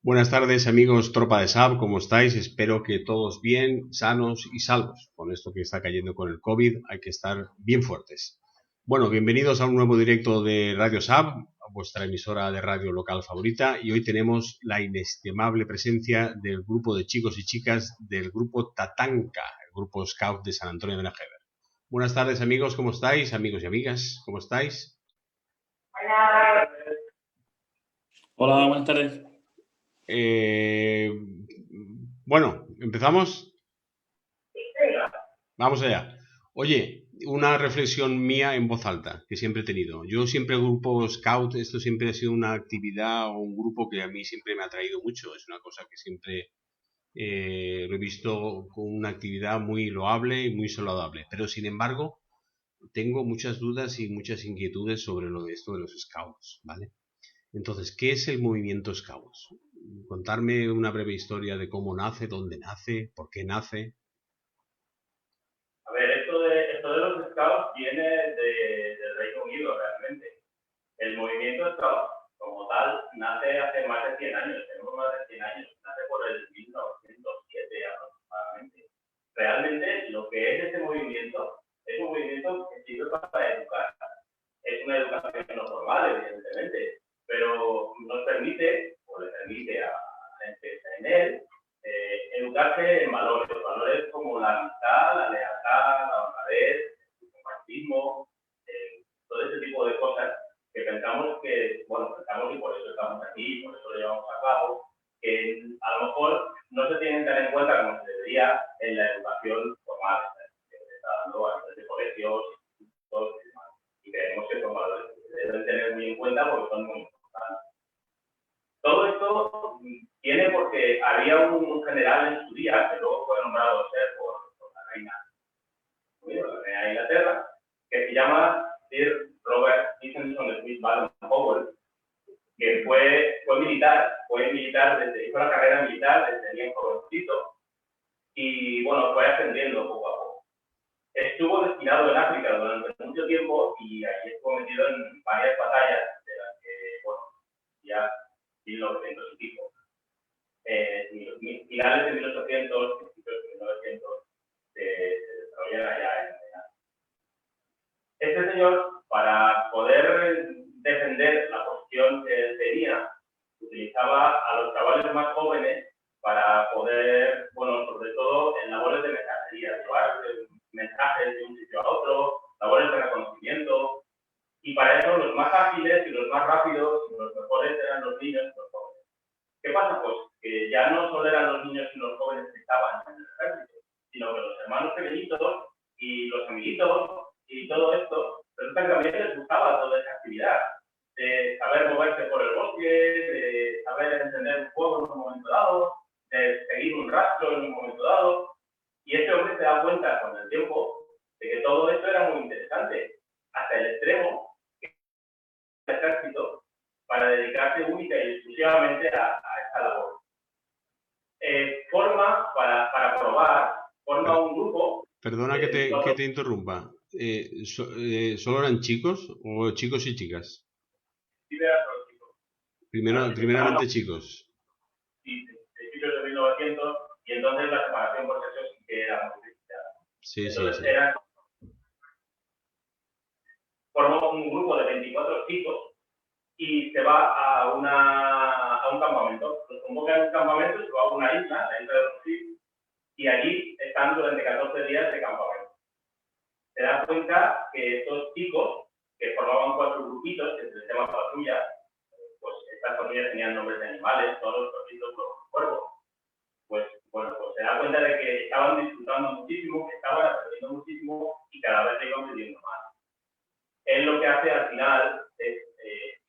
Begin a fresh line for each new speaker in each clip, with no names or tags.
Buenas tardes, amigos Tropa de SAP, ¿cómo estáis? Espero que todos bien, sanos y salvos. Con esto que está cayendo con el COVID hay que estar bien fuertes. Bueno, bienvenidos a un nuevo directo de Radio SAP, vuestra emisora de radio local favorita, y hoy tenemos la inestimable presencia del grupo de chicos y chicas del grupo Tatanka, el grupo Scout de San Antonio de Nájera. Buenas tardes, amigos, ¿cómo estáis? Amigos y amigas, ¿cómo estáis?
Hola, buenas tardes.
Eh, bueno, ¿empezamos? Vamos allá. Oye, una reflexión mía en voz alta, que siempre he tenido. Yo siempre grupo Scout, esto siempre ha sido una actividad o un grupo que a mí siempre me ha atraído mucho. Es una cosa que siempre lo he visto como una actividad muy loable y muy saludable. Pero sin embargo, tengo muchas dudas y muchas inquietudes sobre lo de esto de los Scouts, ¿vale? Entonces, ¿qué es el movimiento Scouts? Contarme una breve historia de cómo nace, dónde nace, por qué nace.
A ver, esto de los scouts viene del Reino Unido realmente. El movimiento scout, como tal, nace hace más de 100 años, tenemos más de 100 años, nace por el 1907 aproximadamente. Realmente lo que es este movimiento es un movimiento que sirve para educar. Es una educación no formal, evidentemente, pero nos permite, o le permite a la gente que está en él, educarse en valores como la amistad, la lealtad, la honradez, el compartismo, todo ese tipo de cosas que pensamos que, bueno, pensamos y por eso estamos aquí, por eso lo llevamos a cabo, que a lo mejor no se tienen tan en cuenta como se debería en la educación formal que se está dando a través de colegios, institutos y demás. Y creemos que son valores que se deben tener muy en cuenta porque son muy importantes. Todo esto viene porque había un general en su día, que luego fue nombrado ser por la reina, la reina de Inglaterra, que se llama Sir Robert Dickinson Smith Baden-Powell, que fue militar hizo la carrera militar desde bien jovencito y bueno, fue ascendiendo poco a poco. Estuvo destinado en África durante mucho tiempo y allí estuvo metido en varias batallas de las que, bueno, ya 1900 y pico. Finales de 1800, principios de 1900, se desarrollan allá en África. Este señor, para poder defender la posición que él tenía, utilizaba a los chavales más jóvenes para poder, bueno, sobre todo en labores de mensajería, llevar mensajes de un sitio a otro, labores de reconocimiento, y para eso los más ágiles y los más rápidos y los mejores eran los niños y los jóvenes. ¿Qué pasa? Pues que ya no solo eran los niños y los jóvenes que estaban en el ejército, sino que los hermanos pequeñitos y los amiguitos y todo esto, resulta que también les gustaba toda esa actividad, de saber moverse por el bosque, de saber encender un fuego en un momento dado, de seguir un rastro en un momento dado, y este hombre se da cuenta con el tiempo de que todo esto era muy interesante, hasta el extremo del ejército para dedicarse única y exclusivamente a esta labor. Forma un grupo.
Perdona que te interrumpa. ¿Solo eran chicos o chicos y chicas? Primeramente chicos.
Sí, principios de 1900, y entonces la separación por sexos sí que era muy criticada.
Sí, sí,
Entonces
sí.
formó un grupo de 24 chicos y se va a un campamento. Los convoca en un campamento, se va a una isla, la isla de Rossi, y allí están durante 14 días de campamento. Se da cuenta que estos chicos, que formaban 4 grupitos, que se llaman patrullas, pues estas patrullas tenían nombres de animales, todos los perritos, los cuervos, pues bueno, pues se da cuenta de que estaban disfrutando muchísimo, que estaban aprendiendo muchísimo y cada vez se iban pidiendo más. Él lo que hace al final es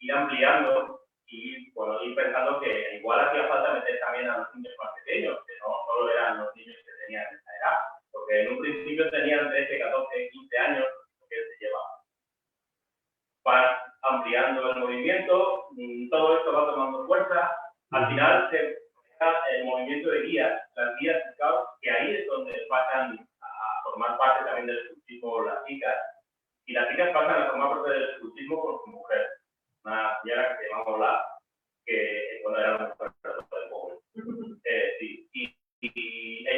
ir ampliando y bueno, ir pensando que igual hacía falta meter también a los niños más pequeños, que no solo eran los niños que tenían esa edad, porque en un principio tenían 13, 14, 15 años, que se lleva. Va ampliando el movimiento, todo esto va tomando fuerza, al final se el movimiento de guías, las guías scouts, que ahí es donde pasan a formar parte también del escultismo las chicas, y las chicas pasan a formar parte del escultismo con su mujer, una señora que se llama Paula, que bueno, era una mujer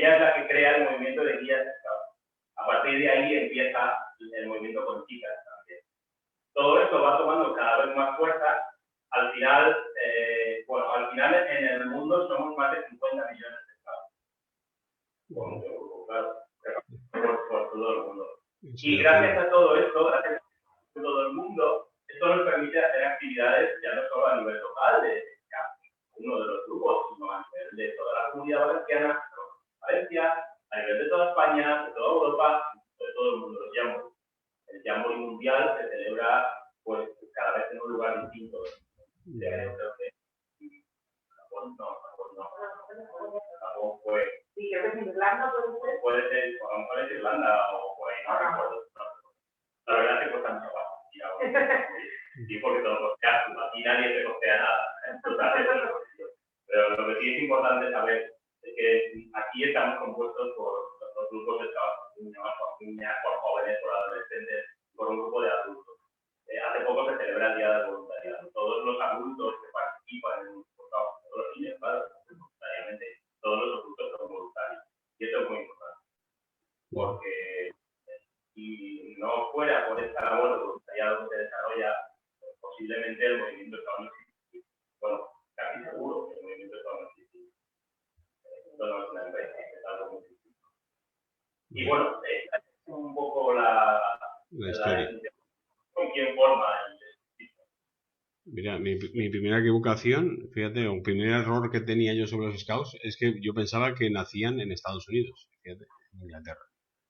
ella es la que crea el movimiento de guías Scouts. A partir de ahí empieza el movimiento con chicas también. Todo esto va tomando cada vez más fuerza. Al final, en el mundo somos más de 50 millones de Scouts. Claro, por todo el mundo. Y gracias a todo esto, gracias a todo el mundo, esto nos permite hacer actividades ya no solo a nivel local, de uno de los grupos, sino a nivel de toda la comunidad valenciana, Valencia, a nivel de toda España, de toda Europa, de todo el mundo. El Jamboree Mundial se celebra pues cada vez en un lugar distinto. Creo que Japón fue.
Sí, creo que es Irlanda,
puede ser, a lo mejor es Irlanda o por ahí, no recuerdo. La verdad es que cuesta mucho más. Sí, porque te lo costeas tú, aquí nadie te costea nada. Pero lo que sí es importante saber es que aquí estamos compuestos por los grupos de trabajo, por niñas, por jóvenes, por adolescentes, por un grupo de adultos. Hace poco se celebra el Día del Voluntariado. Todos los adultos que participan en un trabajo, todos los niños, claro, voluntariamente, todos los adultos son voluntarios. Y eso es muy importante. Porque si no fuera por esta labor de voluntariado que se desarrolla, posiblemente el movimiento no existiría. Bueno, casi seguro que el movimiento no existiría. Esto no es una empresa, es algo muy distinto. Y bueno, esta es un poco la
historia.
Con quién forma el.
Mira, mi primera equivocación, fíjate, un primer error que tenía yo sobre los Scouts es que yo pensaba que nacían en Estados Unidos, fíjate, en Inglaterra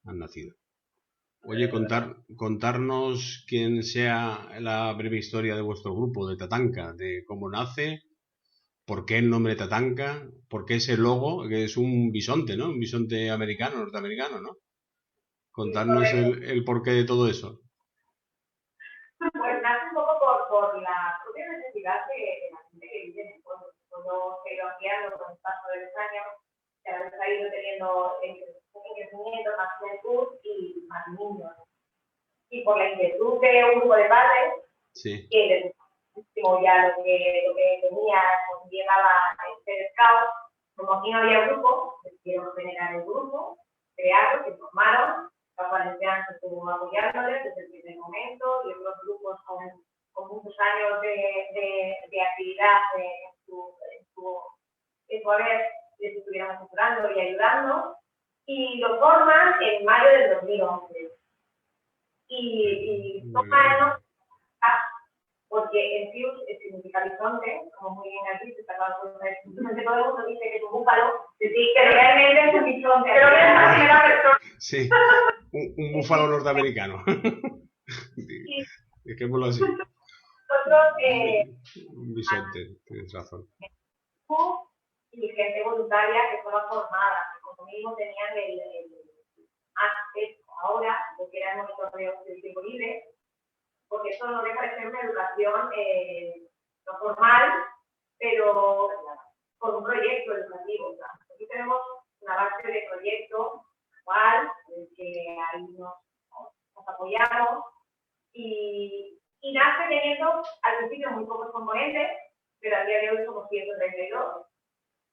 han nacido. Oye, contarnos quién sea la breve historia de vuestro grupo, de Tatanka, de cómo nace, por qué el nombre Tatanka, por qué ese logo, que es un bisonte, ¿no? Un bisonte americano, norteamericano, ¿no? Contarnos el porqué de todo eso.
Pues nace un poco por la propia necesidad de la gente que vive en el pueblo. Cuando se iba ampliando con el paso de los años, se ha ido teniendo un crecimiento más juventud y más niños. Y por la inquietud de un grupo de padres,
sí,
que desde último ya lo que tenía pues, llegaba a ser scout, como aquí no había grupo, decidieron generar el grupo, crearlo, se formaron. Los valencianos estuvo apoyándoles desde el primer momento y otros grupos con muchos años de actividad en su haber les estuvieron asesorando y ayudando, y lo forman en mayo del 2011. Y toman porque en Fius significa horizonte, como muy bien aquí, se está hablando de todo el mundo dice que es un búfalo, sí, que realmente es un bisonte. Pero es la primera persona.
Sí, un búfalo norteamericano. Dejémoslo así.
Nosotros,
un bisonte, tienes razón.
Y gente voluntaria que estaba formada, que como mismo tenían antes, ahora, lo que era el monitoreo del tiempo libre, porque esto no deja de ser una educación no formal, pero con un proyecto educativo. O sea, aquí tenemos una base de proyecto igual, en el que ahí nos apoyamos, y nace teniendo al principio muy pocos componentes, pero a día de hoy somos 132,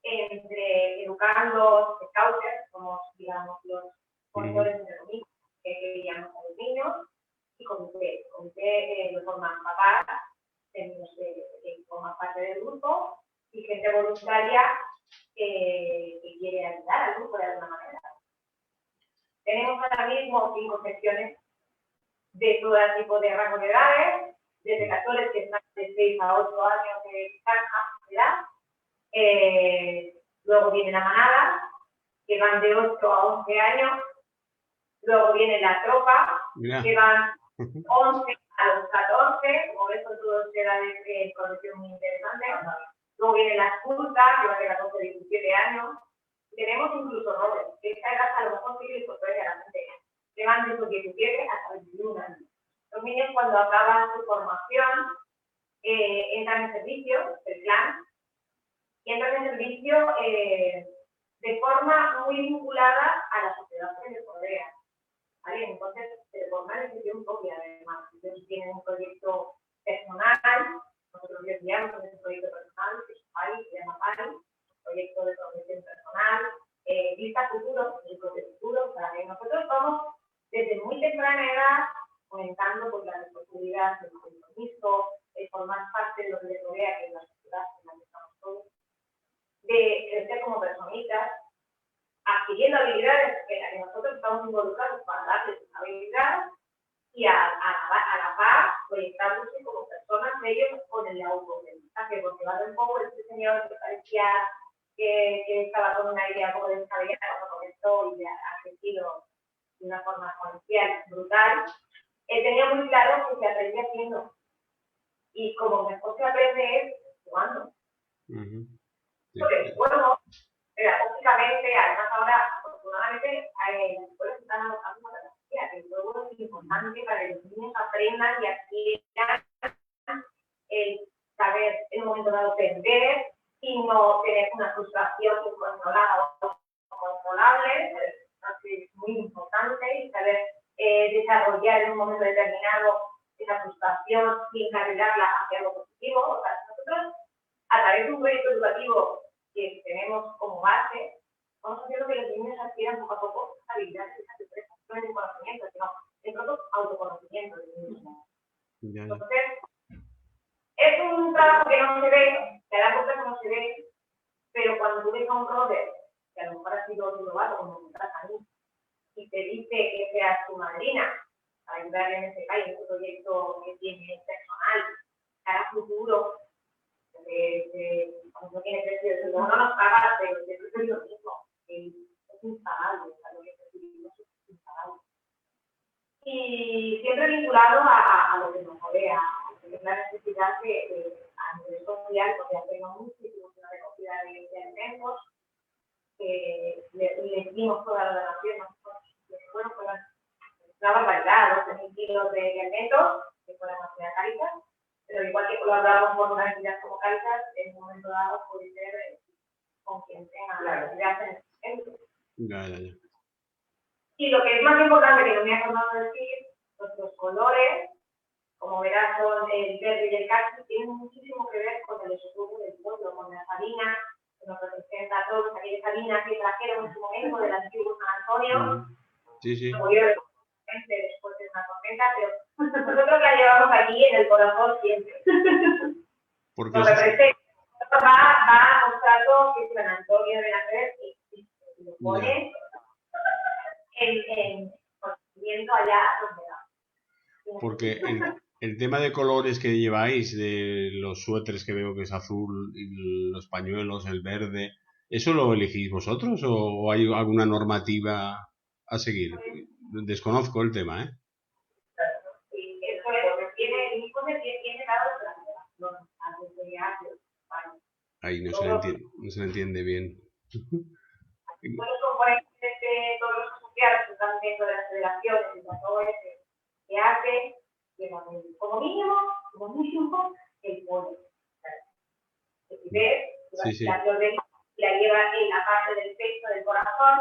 entre educandos, scouters, somos, digamos, los monitores de los que guiamos a los niños, y comité lo forman papás, que forman parte del grupo, y gente voluntaria que quiere ayudar al grupo de alguna manera. Tenemos ahora mismo 5 secciones de todo tipo de rango de edades, desde castores que están de 6 a 8 años de edad. Luego viene la manada, que van de 8 a 11 años. Luego viene la tropa, que van 11 a los 14, como ves, son todas edades de colección muy interesante. Luego viene la esculta, que va de 14 a 17 años. Tenemos incluso roles, que esta edad a lo mejor sí que sorprende a la gente, que van de esos 17 hasta 21 años. Los niños, cuando acaban su formación, entran en servicio del clan, y entran en servicio de forma muy vinculada a la sociedad que les rodea. ¿Vale? Entonces, de forma de decisión propia, además. Ellos tienen un proyecto personal, nosotros les guiamos en ese proyecto personal, que es PAI, se llama PAI, un proyecto de progresión personal, vista futuro, hijos de futuro, para que nosotros vamos desde muy temprana edad fomentando pues, la responsabilidad, el compromiso, el formar parte de lo que les rodea, que es la sociedad en la que estamos todos, de crecer como personitas, adquiriendo habilidades en las que nosotros estamos involucrados para darles habilidades y a la par proyectándose como personas de ellos con el autoaprendizaje, porque va un poco este señor que parecía que estaba con una idea como descabellada cuando comenzó y ha crecido de una forma exponencial brutal. Él tenía muy claro que se aprende haciendo, y como mejor se aprende es jugando. Porque el juego, pedagógicamente, además ahora, afortunadamente, las escuelas están adoptando una pedagogía, que el juego es importante para que los niños aprendan y adquieran el saber en un momento dado perder y no tener una frustración incontrolada o controlable, es muy importante, y saber desarrollar en un momento determinado esa frustración sin cargarla hacia algo positivo. O sea, nosotros, a través de un proyecto educativo que tenemos como base, vamos haciendo que los niños adquieran poco a poco habilidades, esas destrezas, no es un conocimiento, sino el propio autoconocimiento del mismo. Entonces, es un trabajo que no se ve, que a la corta no se ve, pero cuando tú ves a un Robert, que a lo mejor ha sido robado como me trata a mí, y te dice que seas tu madrina para ayudarle en ese país, en ese proyecto que tiene personal, cara futuro, cuando no tiene precio, no nos paga, pero es lo mismo, es impagable, lo que recibimos es impagable. Y siempre vinculado a lo que nos rodea, es la necesidad que a nivel social, porque hacemos muchísimo una recogida de alimentos, le dimos toda la donación, bueno, fueron una barbaridad, 12.000 kilos de alimentos que fueron hacia Cáritas, pero igual que colaboramos con una entidad como Cáritas, en un momento dado puede ser con quien tenga la necesidad en el centro.
Ya.
Y lo que es más importante, que no me he acordado de decir, los colores, como verás, son el verde y el caqui, tienen muchísimo que ver con el escudo del pueblo, con la Sabina, que nos representa a todos, aquella Sabina que trajeron en su momento del antiguo San Antonio.
Sí.
Murió después de una tormenta, pero nosotros la llevamos allí en el corazón siempre.
Porque
nos representa, va mostrando que San Antonio de Nazaret y lo pone en conocimiento allá donde va.
Porque el tema de colores que lleváis, de los suéteres que veo que es azul, y los pañuelos, el verde, ¿eso lo elegís vosotros o hay alguna normativa a seguir? Desconozco el tema, ¿eh?
Sí, eso es lo que tiene, el informe tiene dados de la
ahí no se le entiende bien.
Todos los componentes de todos los asociados que están dentro de las federaciones y todo eso que hace, como mínimo, el pollo. Si ves, la flor de la lleva en la parte del pecho del corazón,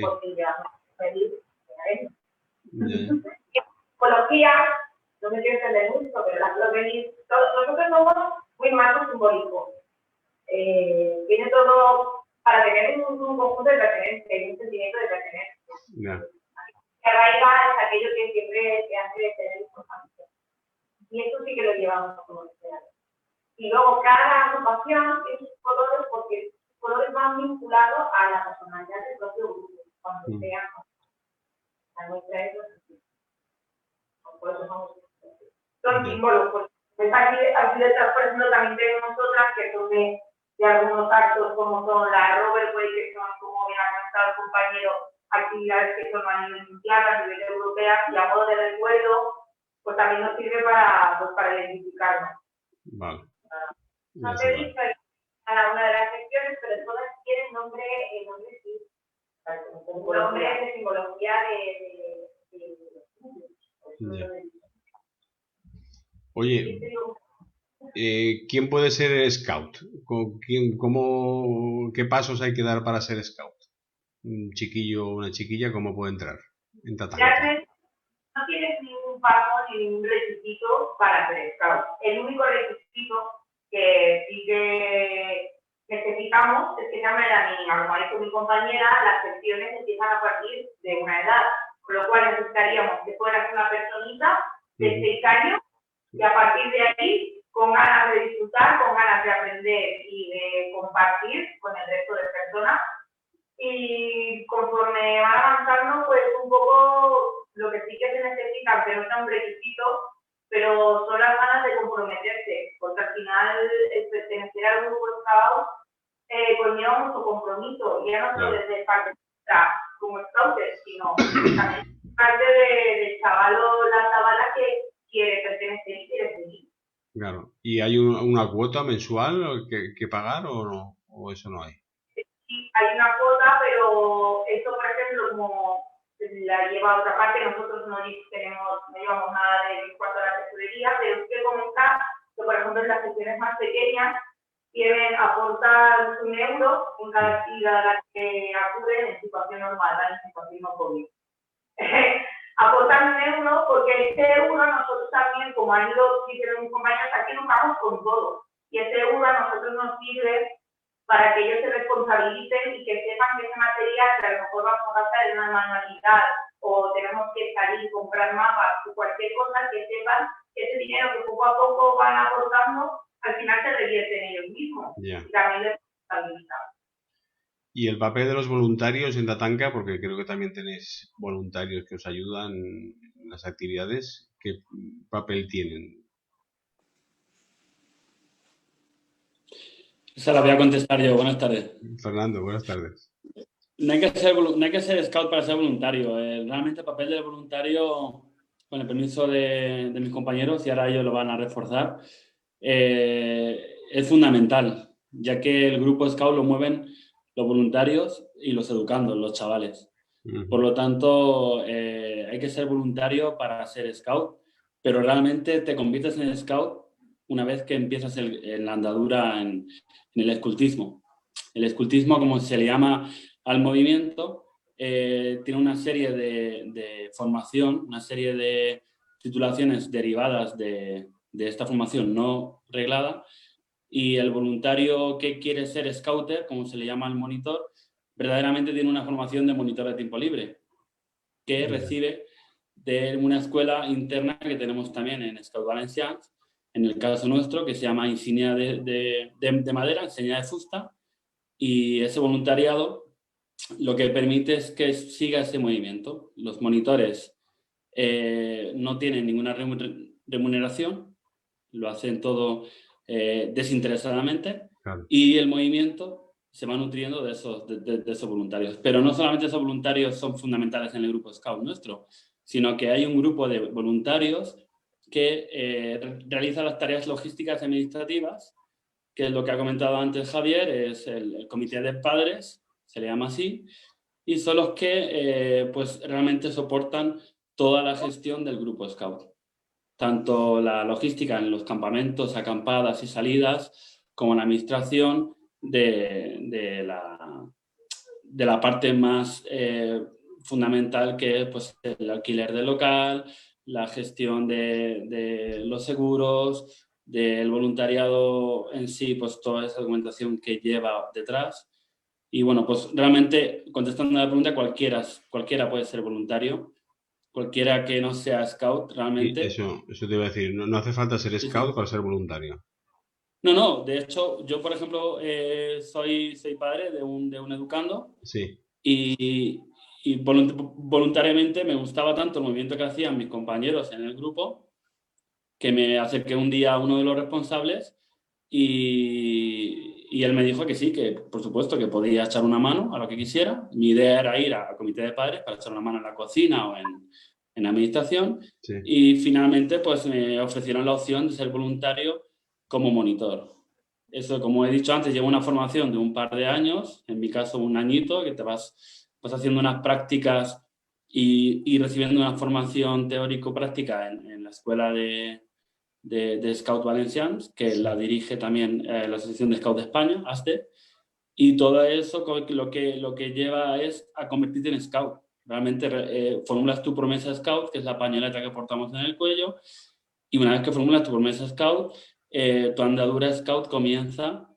porque llevamos feliz de psicología, no me quiero entender mucho, pero la flor de lis, nosotros somos muy más simbólicos. Tiene todo para tener un conjunto de pertenencia, un sentimiento de pertenencia. Que arraiga es aquello que siempre te hace tener importancia. Y eso sí que lo llevamos como especial. Y luego cada agrupación tiene sus colores, porque sus colores van vinculados a la personalidad del propio grupo. Cuando sean la nuestra es por eso son símbolos. Pues aquí detrás, por ejemplo, también tenemos otras que son de algunos actos como son la Robert Way, que son, como bien ha comentado el compañero, actividades que son a nivel mundial, a nivel europeo, y a modo de recuerdo, pues también nos sirve para identificarnos.
Vale.
No te he dicho cada una de las secciones, pero todas tienen nombre sí. Nombre de simbología
Oye, ¿quién puede ser scout? ¿Qué pasos hay que dar para ser scout? Un chiquillo o una chiquilla, ¿cómo puede entrar en Tatajana?
No tienes ningún paso ni ningún requisito para ser scout. El único requisito que sí que necesitamos es que sea una edad mínima. Como ha dicho mi compañera, las secciones empiezan a partir de una edad, con lo cual necesitaríamos que fueras una personita de 6 años y a partir de ahí, con ganas de disfrutar, con ganas de aprender y de compartir con el resto de personas. Y conforme van avanzando, pues un poco lo que sí que se necesita, que no sea un requisito, pero son las ganas de comprometerse, porque al final el pertenecer al grupo Scout conlleva mucho compromiso, y ya no solo desde parte como Scouters, sino también parte del chaval o la chavala que quiere pertenecer y quiere seguir.
Claro. ¿Y hay una cuota mensual que pagar o no? ¿O eso no hay?
Sí, hay una cuota, pero esto, por ejemplo, como la lleva a otra parte, nosotros no llevamos nada de 24 horas de tesorería, pero es que comentar que, por ejemplo, en las sesiones más pequeñas quieren aportar €1 en cada actividad a la que acuden en situación normal, en situación no COVID. Aportan €1 porque ese euro nosotros también, como han ido diciendo mis compañeros, aquí nos vamos con todo. Y ese euro a nosotros nos sirve para que ellos se responsabilicen y que sepan que ese material que a lo mejor vamos a gastar en una manualidad o tenemos que salir y comprar mapas o cualquier cosa, que sepan que ese dinero que poco a poco van aportando, al final se revierte en ellos mismos.
Yeah.
Y también les responsabilizan.
Y el papel de los voluntarios en Tatanka, porque creo que también tenéis voluntarios que os ayudan en las actividades, ¿qué papel tienen?
Esa la voy a contestar yo. Buenas tardes.
Fernando, buenas tardes.
No hay que ser scout para ser voluntario. Realmente el papel del voluntario, con el permiso de mis compañeros, y ahora ellos lo van a reforzar, es fundamental, ya que el grupo scout lo mueven los voluntarios y los educandos, los chavales. Por lo tanto, hay que ser voluntario para ser scout, pero realmente te conviertes en scout una vez que empiezas en la andadura en el escultismo. El escultismo, como se le llama al movimiento, tiene una serie de formación, una serie de titulaciones derivadas de esta formación no reglada, y el voluntario que quiere ser scouter, como se le llama al monitor, verdaderamente tiene una formación de monitor de tiempo libre, que recibe de una escuela interna que tenemos también en Scout Valencians, en el caso nuestro, que se llama Insignia de Madera, Insignia de Fusta, y ese voluntariado lo que permite es que siga ese movimiento. Los monitores no tienen ninguna remuneración, lo hacen todo desinteresadamente, claro. Y el movimiento se va nutriendo de esos voluntarios. Pero no solamente esos voluntarios son fundamentales en el grupo Scout nuestro, sino que hay un grupo de voluntarios que realiza las tareas logísticas y administrativas, que es lo que ha comentado antes Javier, es el comité de padres, se le llama así, y son los que pues realmente soportan toda la gestión del grupo Scout. Tanto la logística en los campamentos, acampadas y salidas, como la administración de la parte más fundamental, que es pues, el alquiler del local, la gestión de los seguros, del voluntariado en sí, pues toda esa documentación que lleva detrás. Y bueno, pues realmente, contestando a la pregunta, cualquiera puede ser voluntario. Cualquiera que no sea scout, realmente...
Eso te iba a decir, no hace falta ser scout para ser voluntario.
No, de hecho, yo, por ejemplo, soy padre de un educando.
Sí.
Y voluntariamente me gustaba tanto el movimiento que hacían mis compañeros en el grupo, que me acerqué un día a uno de los responsables y él me dijo que sí, que por supuesto que podía echar una mano a lo que quisiera. Mi idea era ir al comité de padres para echar una mano en la cocina o en administración. Sí. Y finalmente pues me ofrecieron la opción de ser voluntario como monitor. Eso, como he dicho antes, lleva una formación de un par de años, en mi caso un añito, que te vas haciendo unas prácticas y recibiendo una formación teórico-práctica en la escuela de Scout Valencians, que la dirige también la Asociación de Scout de España, ASDE, y todo eso lo que lleva es a convertirte en Scout. Realmente formulas tu promesa Scout, que es la pañoleta que portamos en el cuello, y una vez que formulas tu promesa Scout, tu andadura Scout comienza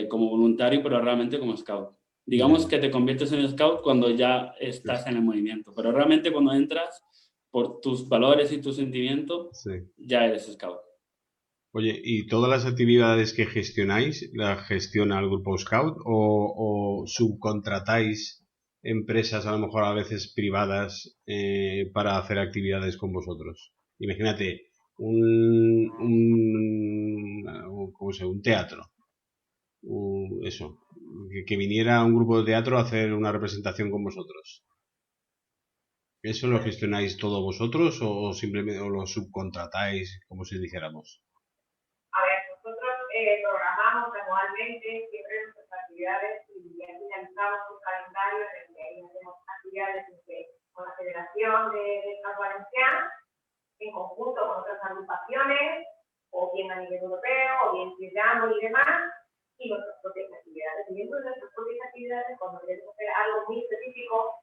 como voluntario, pero realmente como scout. Digamos que te conviertes en scout cuando ya estás en el movimiento, pero realmente cuando entras, por tus valores y tu sentimiento, ya eres scout.
Oye, ¿y todas las actividades que gestionáis, las gestiona el grupo Scout o subcontratáis empresas, a lo mejor a veces privadas, para hacer actividades con vosotros? Imagínate, ¿cómo se llama? Un teatro. Eso, que viniera un grupo de teatro a hacer una representación con vosotros. ¿Eso lo gestionáis todos vosotros o simplemente o lo subcontratáis, como si dijéramos?
A ver, nosotros programamos anualmente siempre nuestras actividades y ya finalizamos un calendario en el que ahí hacemos actividades con la Federación de Escaut Valenciana, en conjunto con otras agrupaciones, o bien a nivel europeo, o bien Ciudadano y demás, y nuestras propias actividades. Y dentro de nuestras propias actividades, cuando queremos hacer algo muy específico,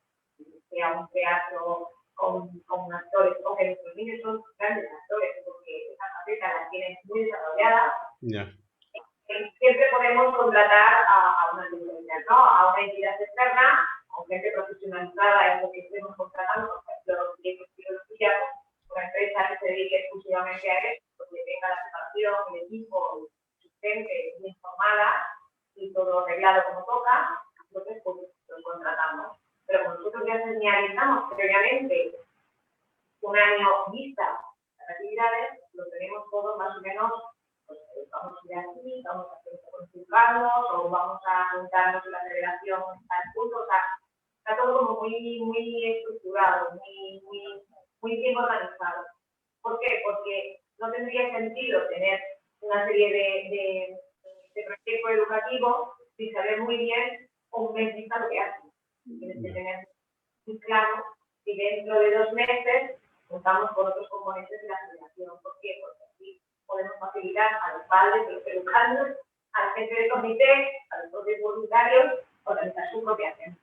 sea un teatro con actores, o que nuestros niños son grandes actores, porque esa faceta la tienen muy desarrollada, siempre podemos contratar a una entidad, ¿no? A una entidad externa, con gente profesionalizada en lo que estemos contratando, por ejemplo, los proyectos de una empresa que se dedique exclusivamente a esto, porque tenga la preparación, el equipo, su gente bien formada y todo arreglado como toca, entonces pues lo contratamos. Pero como nosotros ya señalizamos previamente un año vista las actividades, lo tenemos todo más o menos, pues vamos a ir aquí, vamos a hacer consultarnos o vamos a juntarnos en la federación al punto, o sea, está todo como muy estructurado, muy bien organizado. ¿Por qué? Porque no tendría sentido tener una serie de proyectos educativos sin saber muy bien un dentista lo que hace. Tienes que tener muy claro si dentro de 2 meses contamos con otros componentes de la federación. ¿Por qué? Porque así podemos facilitar a los padres, a los educandos, a la gente del comité, a los propios voluntarios, organizar su propia agenda.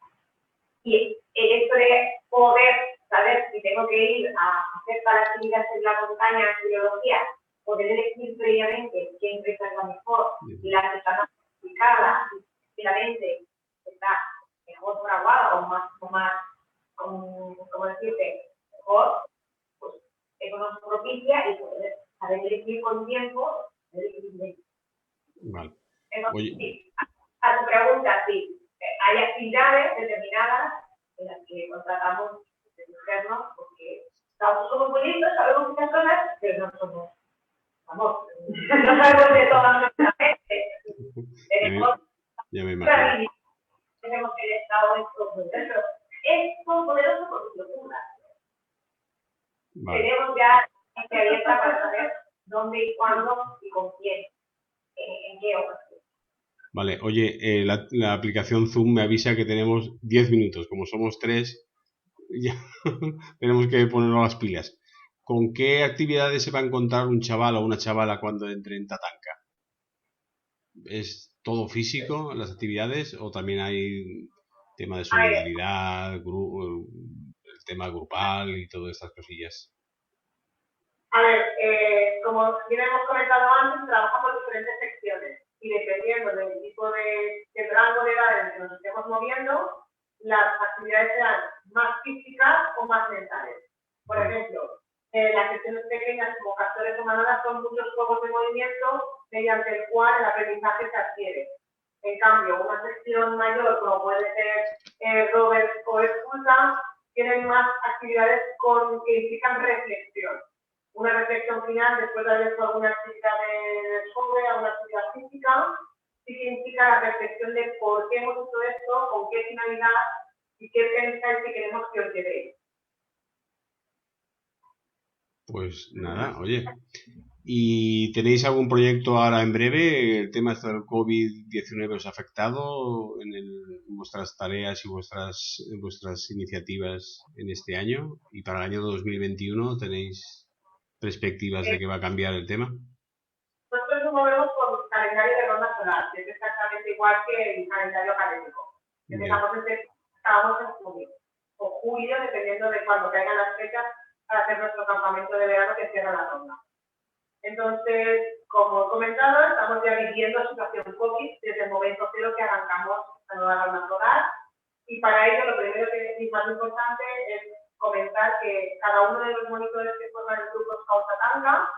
Y el hecho de poder saber si tengo que ir a hacer tal actividad en la montaña en biología, poder elegir previamente qué empresa es la mejor y la que está más aplicada y finalmente está mejor fraguada o más como decirte, mejor, pues eso nos propicia y poder saber elegir con tiempo, elegir bien.
Vale.
Entonces, sí, a tu pregunta, sí, hay actividades determinadas en las que contratamos externos porque somos muy lindos, sabemos muchas cosas, pero no somos, vamos, no sabemos de todas nuestras mentes. Tenemos el estado es poderoso por su locura. Tenemos ya abierta para saber dónde y cuándo y con quién, en qué ocasión.
Vale, oye, la aplicación Zoom me avisa que tenemos 10 minutos. Como somos 3, ya tenemos que ponernos las pilas. ¿Con qué actividades se va a encontrar un chaval o una chavala cuando entre en Tatanka? ¿Es todo físico las actividades o también hay tema de solidaridad, el tema grupal y todas estas cosillas?
A ver, como bien hemos comentado antes, trabajamos por diferentes secciones y dependiendo del tipo de rango de edad en el que nos estemos moviendo, las actividades serán más físicas o más mentales. Por ejemplo, las secciones pequeñas como castores o manadas son muchos juegos de movimiento mediante el cual el aprendizaje se adquiere. En cambio, una sección mayor, como puede ser Robert o Expulsa, tienen más actividades que implican reflexión. Una reflexión final después de haber hecho alguna actividad de desfogue, alguna actividad física, sí que implica la reflexión de por qué hemos hecho esto, con qué finalidad y qué pensáis que queremos que os llevéis.
Pues nada, oye. ¿Y tenéis algún proyecto ahora en breve? ¿El tema del COVID-19 os ha afectado en vuestras tareas y vuestras iniciativas en este año? ¿Y para el año 2021 tenéis perspectivas de que va a cambiar el tema?
Nosotros nos movemos por calendario de ronda solar, que es exactamente igual que el calendario académico. Empezamos acabamos en junio o julio, dependiendo de cuándo caigan las fechas para hacer nuestro campamento de verano que cierra la ronda. Entonces, como he comentado, estamos ya viviendo situación COVID desde el momento cero que arrancamos esta nueva norma escolar. Y para ello, lo primero que es más importante es comentar que cada uno de los monitores que forman el grupo Scout Tatanga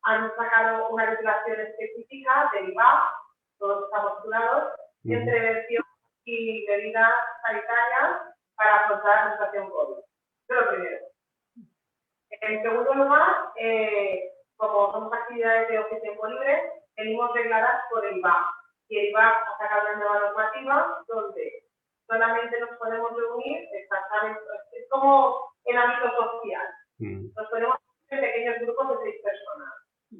han sacado una titulación específica del IVA, todos estamos titulados, en prevención y medidas sanitarias para afrontar la situación COVID. Eso es lo primero. En segundo lugar, como somos actividades de ocio y tiempo libre, venimos regladas por el IVA. Y el IVA ha sacado una nueva normativa donde solamente nos podemos reunir, es como el ámbito social. Nos podemos reunir en pequeños grupos de 6 personas.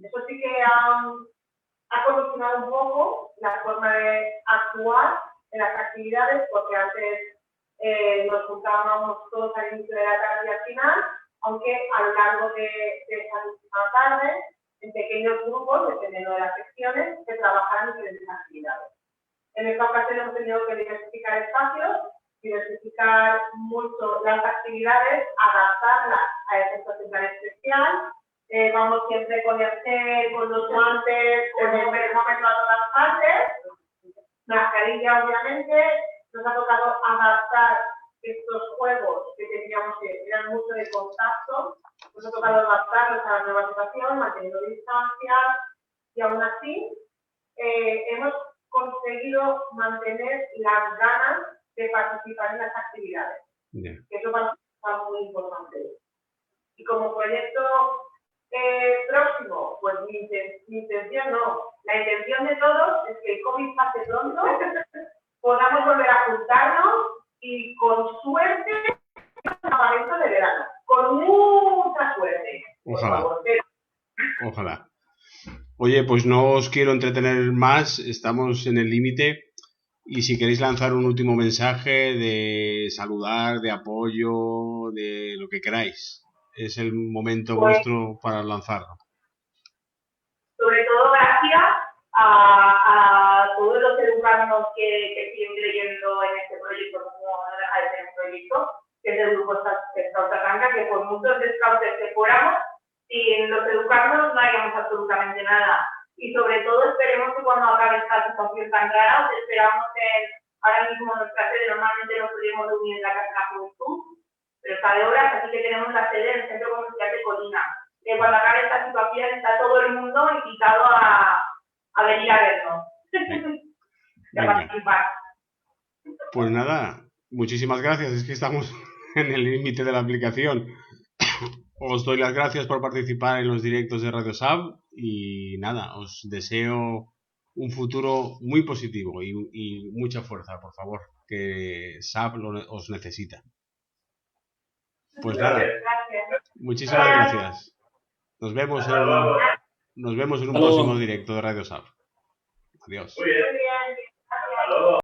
Eso sí que ha condicionado un poco la forma de actuar en las actividades, porque antes nos juntábamos todos al inicio de la tarde y al final, aunque a lo largo de esa última tarde, en pequeños grupos, dependiendo de las secciones, se trabajaran diferentes actividades. En esta ocasión hemos tenido que diversificar espacios, diversificar mucho las actividades, adaptarlas a esta situación tan especial. Vamos siempre con el gel, con los guantes, con el termómetro a todas partes. Mascarilla, obviamente. Nos ha tocado adaptar estos juegos que teníamos que eran mucho de contacto. Nos ha tocado adaptarlos a la nueva situación, manteniendo distancias. Y aún así, hemos conseguido mantener las ganas de participar en las actividades. Que eso va a ser muy importante. Y como proyecto próximo, pues mi intención no. La intención de todos es que el COVID pase pronto, podamos volver a juntarnos y con suerte un campamento de verano. Con mucha suerte.
Ojalá. Ojalá. Oye, pues no os quiero entretener más, estamos en el límite. Y si queréis lanzar un último mensaje de saludar, de apoyo, de lo que queráis, es el momento vuestro para lanzarlo.
Sobre todo gracias a todos los educandos que siguen creyendo en este proyecto, como no deja de ser un proyecto, que es el grupo Scout Tatanga, que por muchos scouts que fuéramos, sin los educandos no haríamos absolutamente nada. Y sobre todo esperemos que cuando acabe esta situación tan rara, os esperamos ahora mismo en nuestra sede, normalmente nos podríamos reunir en la Casa de la Juventud, pero está de horas, así que tenemos la sede en el Centro Comercial de Colina. Que cuando acabe esta situación está todo el mundo invitado a venir a vernos. Y a participar.
Pues nada, muchísimas gracias, es que estamos en el límite de la aplicación. Os doy las gracias por participar en los directos de Radio SAB y nada, os deseo un futuro muy positivo y mucha fuerza, por favor, que SAB os necesita. Pues nada, muchísimas gracias. Nos vemos en un próximo directo de Radio SAB. Adiós.
Muy bien.